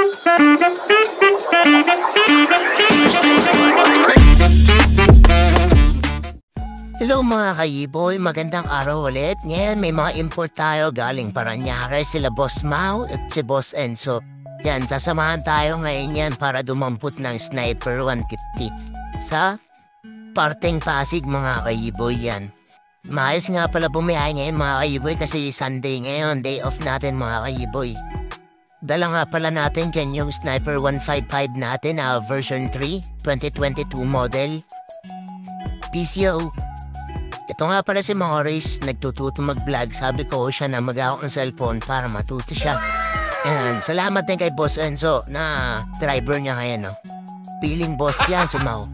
Hello mga kayiboy, magandang araw ulit. Ngayon may mga import tayo galing Paranaque, sila Boss Mau at si Boss Enzo. Yan, sasamahan tayo ngayon yan para dumampot ng Sniper 150 sa parteng Pasig mga kayiboy yan. Maayos nga pala bumiyahe ngayon mga kayiboy kasi Sunday ngayon, day off natin mga kayiboy. Dala nga pala natin dyan yung Sniper 155 natin na version 3, 2022 model. PCO. Ito nga pala si Morris, nagtututo mag-vlog. Sabi ko siya na mag-awak ng cellphone para matuto siya. And salamat din kay Boss Enzo na driver niya ngayon. No? Feeling boss yan, sumaw.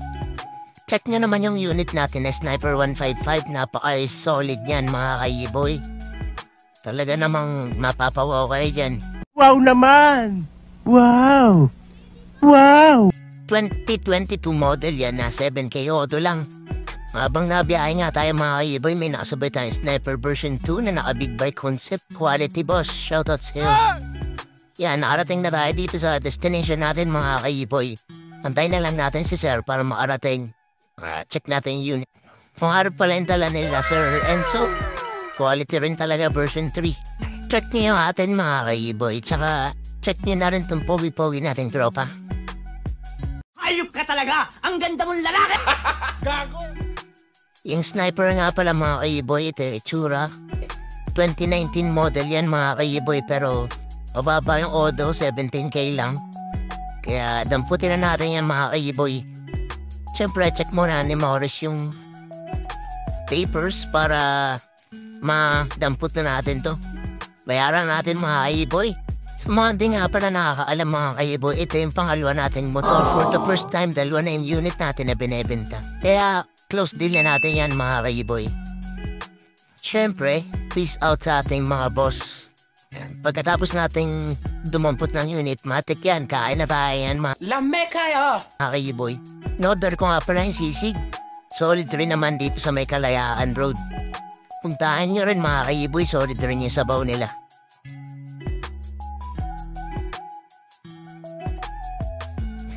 Check nyo naman yung unit natin na Sniper 155. Napaka-solid yan mga kayiboy. Talaga namang mapapawaw kayo dyan. Wow naman! Wow! Wow! 2022 model yan na 7K auto lang. Habang nabiyahe nga tayo mga kayiboy, may nakasabay tayong Sniper version 2 na naka-big bike concept. Quality boss, shoutout sa'yo. Yan, nakarating na tayo dito sa destination natin mga kayiboy. Antayin na lang natin si Sir para makarating. Check natin yung unit. Kung harap pala yung tala nila Sir Enzo, quality rin talaga version 3. Check niyo atin mga kayiboy, tsaka check niyo na rin itong pogi-pogi nating tropa. Ayup ka talaga! Ang ganda mong lalaki! Gago! Yung Sniper nga pala mga kayiboy, ito yung itsura. 2019 model yan mga kayiboy, pero mababa yung auto, 17K lang. Kaya damputin na natin yan mga kayiboy. Siyempre, check muna ni Morris yung papers para madamput na natin to. Bayaran natin mga kayiboy. Sa mga di nga pala nakakaalam mga kayiboy, ito yung pangalawa nating motor. For the first time, dalawa na yung unit natin na binebenta. Kaya close deal na natin yan mga kayiboy. Siyempre, peace out sa ating mga boss. Pagkatapos nating dumampot ng unit, matik yan, kain na tayo yan mga Lame kayo! kayiboy. In-order ko nga pala yung sisig. Solid rin naman dito sa may Kalayaan Road. Puntahan nyo rin mga kayiboy, solid rin yung sabaw nila.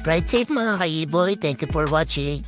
Ride safe mga kayiboy, thank you for watching.